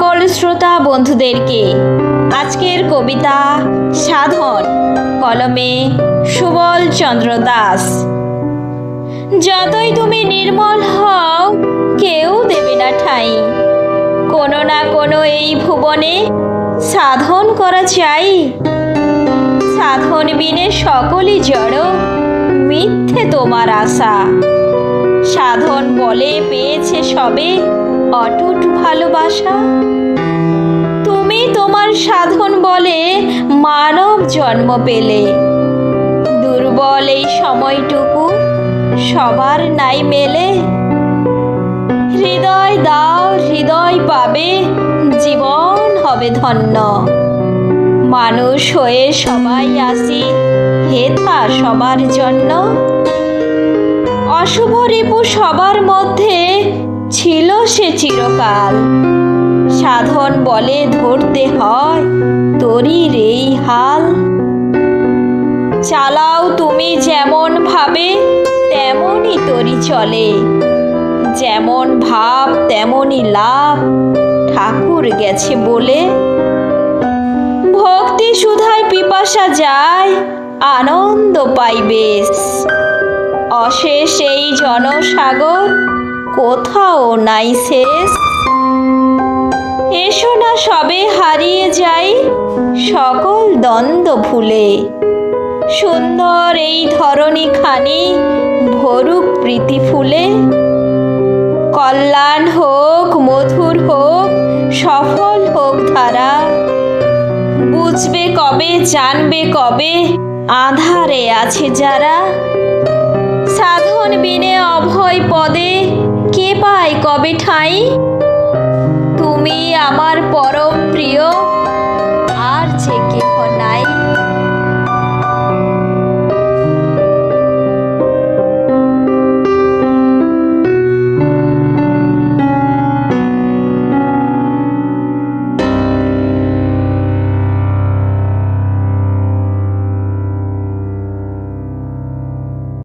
সকল শ্রোতা বন্ধুদেরকে আজকের কবিতা সাধন কলমে সুবল চন্দ্র দাস। যতই তুমি নির্মল হও কেউ দেবে না ঠাঁই, কোনো না কোনো এই ভুবনে সাধন করা চাই। সাধন বিনে সকলই জড়, মিথ্যে তোমার আশা। সাধন বলে পেয়েছে সবে অটুট ভালোবাসা। তুমি তোমার সাধন বলে মানব জন্ম পেলে, দুর্বল এই সময়টুকু সবার নাই মেলে। হৃদয় দাও হৃদয় পাবে, জীবন হবে ধন্য। মানুষ হয়ে সবাই আসি হেথা সবার জন্য। অশুভ রিপু সবার মধ্যে ছিল সে চিরকাল, সাধন বলে ধরতে হয় তরির এই হাল। চালাও তুমি যেমন ভাবে তেমনই তরি চলে, যেমন ভাব তেমনই লাভ ঠাকুর গেছে বলে। ভক্তি সুধায় পিপাসা যায়, আনন্দ পাই বেশ। অশেষ এই জনসাগর কোথাও নাই শেষ। এসো না সবে হারিয়ে যাই সকল দ্বন্দ্ব ভুলে, সুন্দর এই ধরণী খানি ভরুক প্রীতি ফুলে। কল্যাণ হোক মধুর হোক সফল হোক ধারা, বুঝবে কবে জানবে কবে আঁধারে আছে যারা। সাধন বিনে অভয় পদে কে পায় কবে ঠাঁই, তুমি আমার পরম প্রিয়